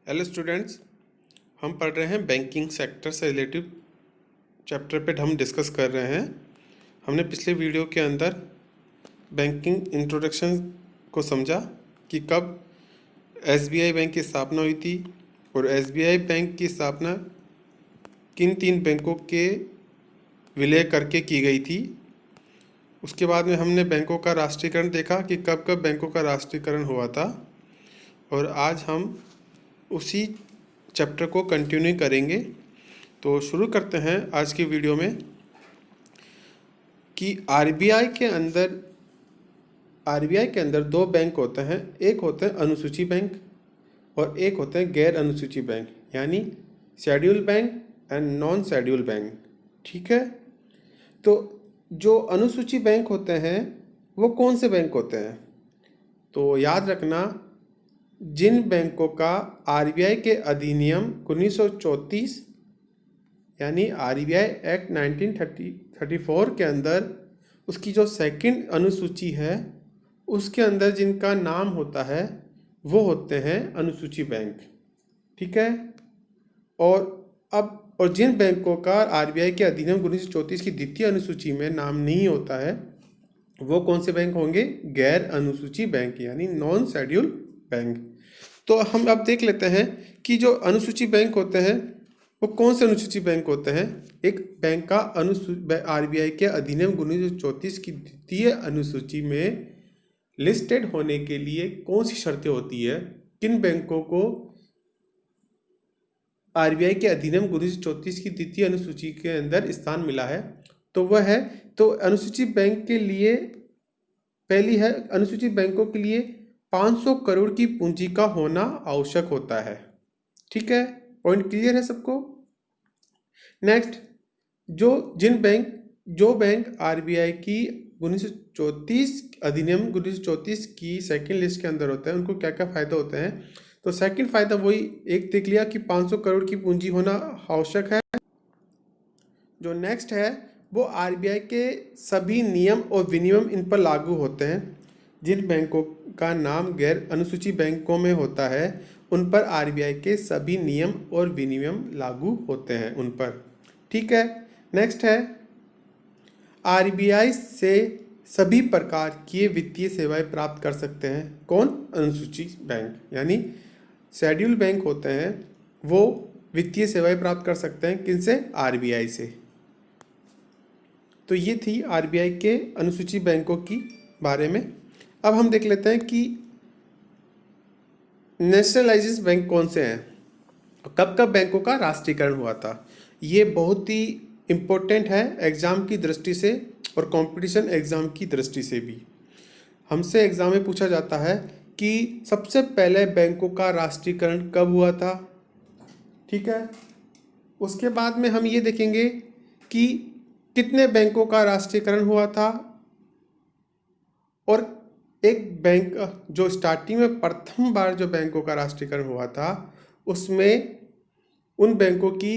Hello students, हम पढ़ रहे हैं बैंकिंग सेक्टर से रिलेटिव चैप्टर पे हम डिस्कस कर रहे हैं। हमने पिछले वीडियो के अंदर बैंकिंग इंट्रोडक्शन को समझा कि कब एसबीआई बैंक की स्थापना हुई थी और एसबीआई बैंक की स्थापना किन तीन बैंकों के विलय करके की गई थी। उसके बाद में हमने बैंकों का राष्ट्रीयकरण देखा कि कब कब बैंकों का राष्ट्रीयकरण हुआ था, और आज हम उसी चैप्टर को कंटिन्यू करेंगे। तो शुरू करते हैं आज की वीडियो में कि आरबीआई के अंदर दो बैंक होते हैं। एक होते हैं अनुसूची बैंक और एक होते हैं गैर अनुसूची बैंक, यानी schedule bank and non schedule bank. ठीक है, तो जो अनुसूची बैंक होते हैं वो कौन से बैंक होते हैं? तो याद रखना, जिन बैंकों का आरबीआई के अधिनियम 1934 यानी आरबीआई एक्ट 1934 के अंदर उसकी जो सेकंड अनुसूची है उसके अंदर जिनका नाम होता है वो होते हैं अनुसूची बैंक। ठीक है, और जिन बैंकों का आरबीआई के अधिनियम 1934 की द्वितीय अनुसूची में नाम नहीं होता है वो कौन से बैंक होंगे? गैर अनुसूची बैंक, यानी नॉन शेड्यूल बैंक। तो हम अब देख लेते हैं कि जो अनुसूची बैंक होते हैं वो कौन से अनुसूची बैंक होते हैं। एक बैंक का आरबीआई के अधिनियम 1934 की द्वितीय अनुसूची में लिस्टेड होने के लिए कौन सी शर्तें होती है, किन बैंकों को आरबीआई के अधिनियम 1934 की द्वितीय अनुसूची के अंदर स्थान मिला है, तो वह है, तो अनुसूची बैंक के लिए पहली है, अनुसूचित बैंकों के लिए 500 करोड़ की पूंजी का होना आवश्यक होता है। ठीक है, पॉइंट क्लियर है सबको? नेक्स्ट, जो बैंक आरबीआई की 1934 अधिनियम 1934 की सेकंड लिस्ट के अंदर होता है उनको क्या क्या फायदा होते हैं? तो सेकंड फायदा वही एक देख लिया कि 500 करोड़ की पूंजी होना आवश्यक है। जो नेक्स्ट है वो आरबीआई के सभी नियम और विनियम इन पर लागू होते हैं। जिन बैंकों का नाम गैर अनुसूची बैंकों में होता है उन पर आरबीआई के सभी नियम और विनियम लागू होते हैं उन पर। ठीक है, नेक्स्ट है आरबीआई से सभी प्रकार की वित्तीय सेवाएं प्राप्त कर सकते हैं कौन? अनुसूची बैंक, यानी शेड्यूल बैंक होते हैं वो वित्तीय सेवाएं प्राप्त कर सकते हैं किनसे? आरबीआई से। तो ये थी आरबीआई के अनुसूची बैंकों की बारे में। अब हम देख लेते हैं कि नेशनलाइज्ड बैंक कौन से हैं, कब कब बैंकों का राष्ट्रीयकरण हुआ था। ये बहुत ही इम्पोर्टेंट है एग्ज़ाम की दृष्टि से और कंपटीशन एग्ज़ाम की दृष्टि से भी। हमसे एग्ज़ाम में पूछा जाता है कि सबसे पहले बैंकों का राष्ट्रीयकरण कब हुआ था। ठीक है, उसके बाद में हम ये देखेंगे कि कितने बैंकों का राष्ट्रीयकरण हुआ था, और एक बैंक जो स्टार्टिंग में प्रथम बार जो बैंकों का राष्ट्रीयकरण हुआ था उसमें उन बैंकों की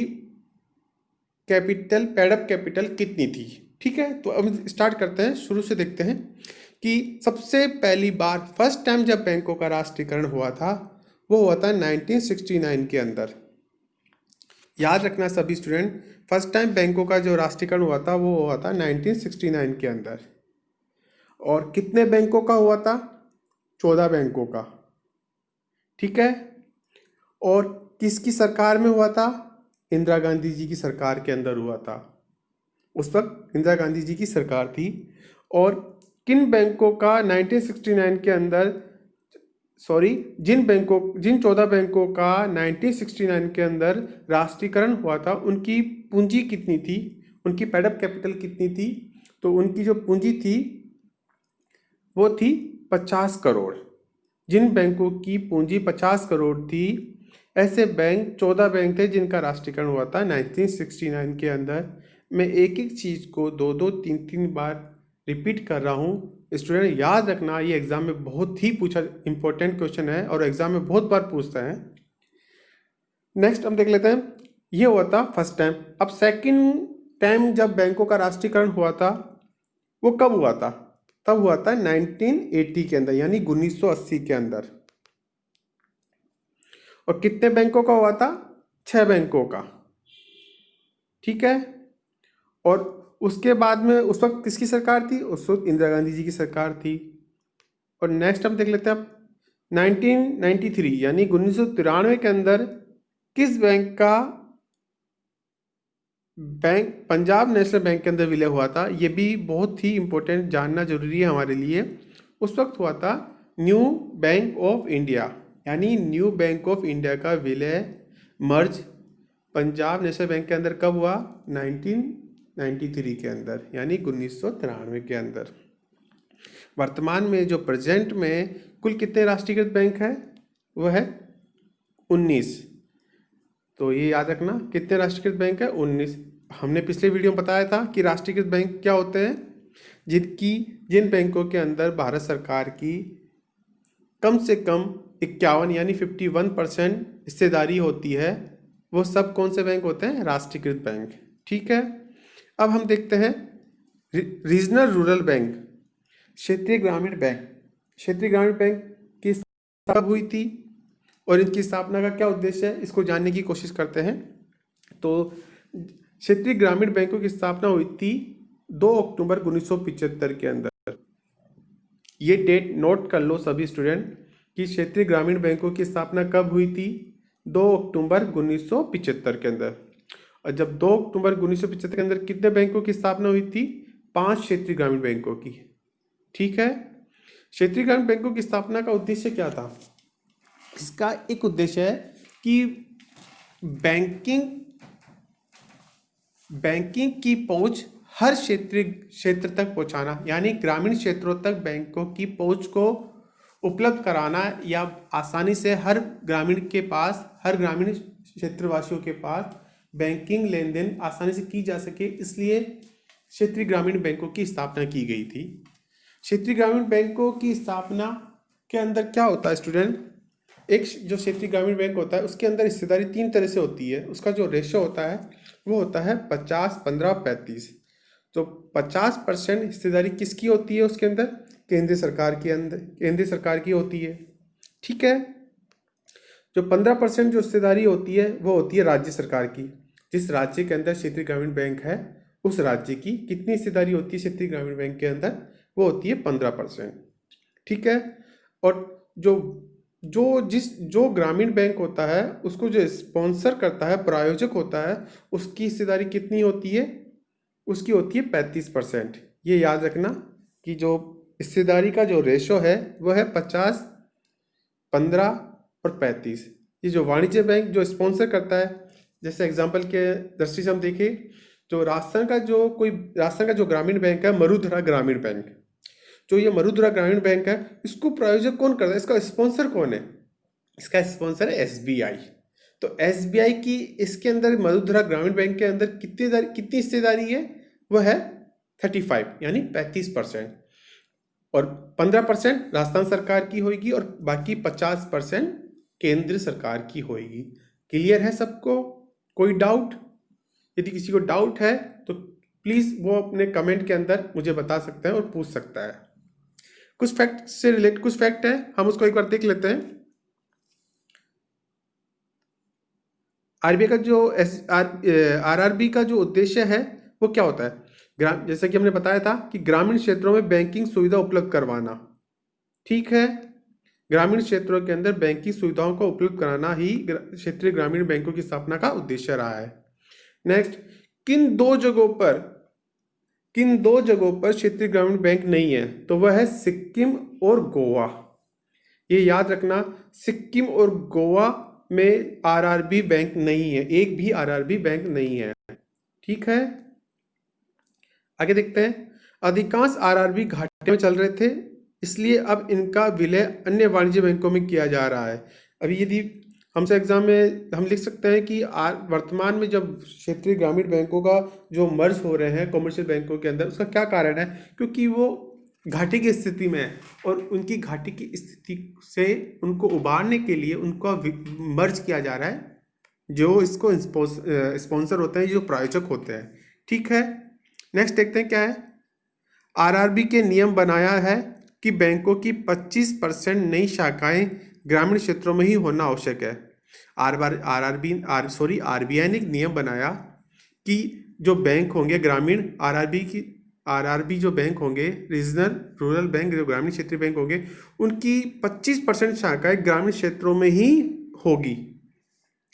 कैपिटल, पेड अप कैपिटल कितनी थी। ठीक है, तो अब स्टार्ट करते हैं, शुरू से देखते हैं कि सबसे पहली बार फर्स्ट टाइम जब बैंकों का राष्ट्रीयकरण हुआ था वो हुआ था 1969 के अंदर। याद रखना सभी स्टूडेंट, फर्स्ट टाइम बैंकों का जो राष्ट्रीयकरण हुआ था वो हुआ था 1969 के अंदर। और कितने बैंकों का हुआ था? 14 बैंकों का। ठीक है, और किसकी सरकार में हुआ था? इंदिरा गांधी जी की सरकार के अंदर हुआ था। उस वक्त इंदिरा गांधी जी की सरकार थी। और किन बैंकों का 1969 के अंदर, जिन 14 बैंकों का 1969 के अंदर राष्ट्रीयकरण हुआ था उनकी पूंजी कितनी थी, उनकी पेड अप कैपिटल कितनी थी? तो उनकी जो पूंजी थी वो थी 50 करोड़। जिन बैंकों की पूंजी 50 करोड़ थी, ऐसे बैंक 14 बैंक थे जिनका राष्ट्रीयकरण हुआ था 1969 के अंदर। मैं एक एक चीज़ को 2-2, 3-3 बार रिपीट कर रहा हूँ। स्टूडेंट याद रखना, ये एग्जाम में बहुत ही इंपॉर्टेंट क्वेश्चन है और एग्जाम में बहुत बार पूछता है। नेक्स्ट हम देख लेते हैं, ये हुआ था फर्स्ट टाइम। अब सेकंड टाइम जब बैंकों का राष्ट्रीयकरण हुआ था वो कब हुआ था? तब हुआ था 1980 के अंदर, यानी 1980 के अंदर। और कितने बैंकों का हुआ था? 6 बैंकों का। ठीक है। और उसके बाद में उस वक्त किसकी सरकार थी? उस वक्त इंदिरा गांधी जी की सरकार थी। और नेक्स्ट हम देख लेते हैं अब 1993 यानी 1993 के अंदर किस बैंक का बैंक पंजाब नेशनल बैंक के अंदर विलय हुआ था? ये भी बहुत ही इंपॉर्टेंट, जानना जरूरी है हमारे लिए। उस वक्त हुआ था न्यू बैंक ऑफ इंडिया, यानी न्यू बैंक ऑफ इंडिया का विलय, मर्ज पंजाब नेशनल बैंक के अंदर कब हुआ? 1993 के अंदर, यानी 1993 के अंदर। वर्तमान में जो प्रेजेंट में कुल कितने राष्ट्रीयकृत बैंक है? वह है 19। तो ये याद रखना, कितने राष्ट्रीयकृत बैंक है? 19। हमने पिछले वीडियो में बताया था कि राष्ट्रीयकृत बैंक क्या होते हैं, जिन बैंकों के अंदर भारत सरकार की कम से कम 51 यानी 51% हिस्सेदारी होती है, वो सब कौन से बैंक होते हैं? राष्ट्रीयकृत बैंक। ठीक है। अब हम देखते हैं रीजनल रूरल बैंक, क्षेत्रीय ग्रामीण बैंक। क्षेत्रीय ग्रामीण बैंक की स्थापना कब हुई थी और इनकी स्थापना का क्या उद्देश्य है, इसको जानने की कोशिश करते हैं। तो क्षेत्रीय ग्रामीण बैंकों की स्थापना हुई थी 2 अक्टूबर 1975 के अंदर। ये डेट नोट कर लो सभी स्टूडेंट कि क्षेत्रीय ग्रामीण बैंकों की स्थापना कब हुई थी? 2 अक्टूबर 1975 के अंदर। और जब 2 अक्टूबर 1975 के अंदर कितने बैंकों की स्थापना हुई थी? 5 क्षेत्रीय ग्रामीण बैंकों की। ठीक है। क्षेत्रीय ग्रामीण बैंकों की स्थापना का उद्देश्य क्या था? इसका एक उद्देश्य है कि बैंकिंग की पहुंच हर क्षेत्र तक पहुंचाना, यानी ग्रामीण क्षेत्रों तक बैंकों की पहुंच को उपलब्ध कराना, या आसानी से हर ग्रामीण क्षेत्रवासियों के पास बैंकिंग लेन देन आसानी से की जा सके, इसलिए क्षेत्रीय ग्रामीण बैंकों की स्थापना की गई थी। क्षेत्रीय ग्रामीण बैंकों की स्थापना के अंदर क्या होता है स्टूडेंट? एक जो क्षेत्रीय ग्रामीण बैंक होता है उसके अंदर हिस्सेदारी 3 तरह से होती है। उसका जो रेशो होता है वो होता है 50, 15, 35। तो 50% हिस्सेदारी किसकी होती है उसके अंदर? केंद्र सरकार की होती है। ठीक है। जो 15% जो हिस्सेदारी होती है वो होती है राज्य सरकार की। जिस राज्य के अंदर क्षेत्रीय ग्रामीण बैंक है उस राज्य की कितनी हिस्सेदारी होती है क्षेत्रीय ग्रामीण बैंक के अंदर? वो होती है 15%। ठीक है। और जो ग्रामीण बैंक होता है उसको जो स्पॉन्सर करता है, प्रायोजक होता है, उसकी हिस्सेदारी कितनी होती है? उसकी होती है 35%। ये याद रखना कि जो हिस्सेदारी का जो रेशो है वह है 50, 15 और 35। ये जो वाणिज्य बैंक जो स्पॉन्सर करता है, जैसे एग्जांपल के दृष्टि से हम देखें, जो राजस्थान का जो ग्रामीण बैंक है मरुधरा ग्रामीण बैंक, जो ये मरुधरा ग्रामीण बैंक है, इसको प्रायोजक कौन करता है? इसका स्पॉन्सर कौन है? इसका स्पॉन्सर है एसबीआई। तो एसबीआई की इसके अंदर मरुधरा ग्रामीण बैंक के अंदर कितनी हिस्सेदारी है? वह है 35 यानी 35%। और 15% राजस्थान सरकार की होगी और बाकी 50% केंद्र सरकार की होगी। क्लियर है सबको? कोई डाउट? यदि किसी को डाउट है तो प्लीज वो अपने कमेंट के अंदर मुझे बता सकते हैं और पूछ सकता है। कुछ फैक्ट से रिलेटेड कुछ फैक्ट है, हम उसको एक बार देख लेते हैं। आरबीआई का जो आरआरबी का जो उद्देश्य है वो क्या होता है? जैसा कि हमने बताया था कि ग्रामीण क्षेत्रों में बैंकिंग सुविधा उपलब्ध करवाना। ठीक है। ग्रामीण क्षेत्रों के अंदर बैंकिंग सुविधाओं को उपलब्ध कराना ही क्षेत्रीय ग्रामीण बैंकों की स्थापना का उद्देश्य रहा है। नेक्स्ट, किन दो जगहों पर क्षेत्रीय ग्रामीण बैंक नहीं है? तो वह है सिक्किम और गोवा। ये याद रखना, सिक्किम और गोवा में आरआरबी बैंक नहीं है, एक भी आरआरबी बैंक नहीं है। ठीक है। आगे देखते हैं। अधिकांश आरआरबी घाटे में चल रहे थे, इसलिए अब इनका विलय अन्य वाणिज्य बैंकों में किया जा रहा है। अभी यदि हमसे एग्जाम में हम लिख सकते हैं कि वर्तमान में जब क्षेत्रीय ग्रामीण बैंकों का जो मर्ज हो रहे हैं कमर्शियल बैंकों के अंदर, उसका क्या कारण है? क्योंकि वो घाटे की स्थिति में है और उनकी घाटे की स्थिति से उनको उबारने के लिए उनको मर्ज किया जा रहा है, जो इसको स्पॉन्सर होते हैं, जो प्रायोजक होते हैं। ठीक है। नेक्स्ट देखते हैं क्या है। आरआरबी के नियम बनाया है कि बैंकों की 25% नई शाखाएं ग्रामीण क्षेत्रों में ही होना आवश्यक है। आरबीआई ने एक नियम बनाया कि जो बैंक होंगे ग्रामीण आरआरबी जो बैंक होंगे, रीजनल रूरल बैंक, जो ग्रामीण क्षेत्रीय बैंक होंगे, उनकी 25% शाखाएं ग्रामीण क्षेत्रों में ही होगी।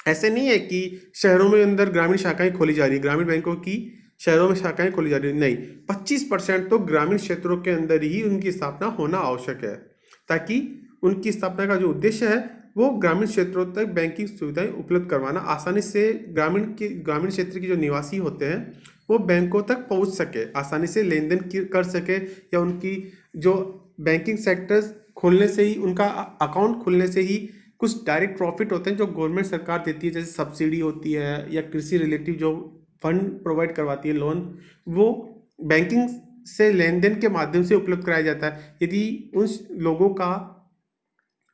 ऐसे नहीं है कि शहरों में अंदर ग्रामीण शाखाएं खोली जा रही, ग्रामीण बैंकों की शहरों में शाखाएं खोली जा रही, नहीं, 25% तो ग्रामीण क्षेत्रों के अंदर ही उनकी स्थापना होना आवश्यक है, ताकि उनकी स्थापना का जो उद्देश्य है वो ग्रामीण क्षेत्रों तक बैंकिंग सुविधाएं उपलब्ध करवाना, आसानी से ग्रामीण क्षेत्र के जो निवासी होते हैं वो बैंकों तक पहुंच सके, आसानी से लेन देन कर सके, या उनकी जो बैंकिंग सेक्टर्स खोलने से ही, उनका अकाउंट खुलने से ही कुछ डायरेक्ट प्रॉफिट होते हैं जो गवर्नमेंट सरकार देती है, जैसे सब्सिडी होती है या कृषि रिलेटिव जो फंड प्रोवाइड करवाती है, लोन, वो बैंकिंग से लेन देन के माध्यम से उपलब्ध कराया जाता है। यदि उन लोगों का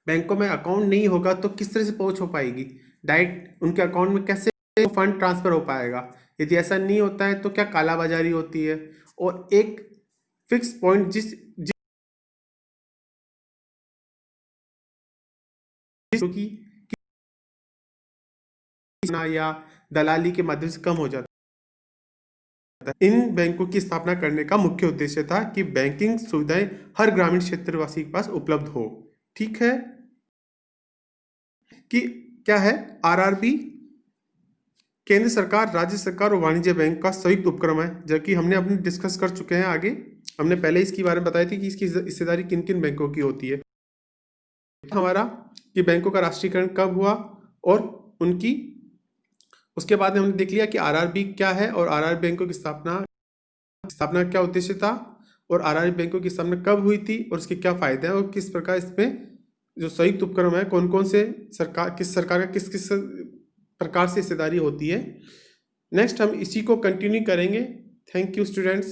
बैंकों में अकाउंट नहीं होगा तो किस तरह से पहुंच हो पाएगी, डायरेक्ट उनके अकाउंट में कैसे फंड ट्रांसफर हो पाएगा? यदि ऐसा नहीं होता है तो क्या कालाबाजारी होती है, और एक फिक्स पॉइंट जिस क्योंकि या दलाली के माध्यम से कम हो जाता है। इन बैंकों की स्थापना करने का मुख्य उद्देश्य था कि बैंकिंग सुविधाएं हर ग्रामीण क्षेत्रवासी के पास उपलब्ध हो। ठीक है, कि क्या है आरआरबी? केंद्र सरकार, राज्य सरकार और वाणिज्य बैंक का संयुक्त उपक्रम है, जबकि हमने अपने डिस्कस कर चुके हैं आगे, हमने पहले इसके बारे में बताई थी कि इसकी हिस्सेदारी किन किन बैंकों की होती है। हमारा कि बैंकों का राष्ट्रीयकरण कब हुआ और उनकी, उसके बाद हमने देख लिया कि आरआरबी क्या है और आरआरबी बैंकों की स्थापना क्या उद्देश्य था, और आरआरबी बैंकों की स्थापना कब हुई थी और उसके क्या फायदे हैं, और किस प्रकार इसमें जो संयुक्त उपक्रम है कौन कौन से सरकार का किस किस प्रकार से हिस्सेदारी होती है। नेक्स्ट हम इसी को कंटिन्यू करेंगे। Thank you students.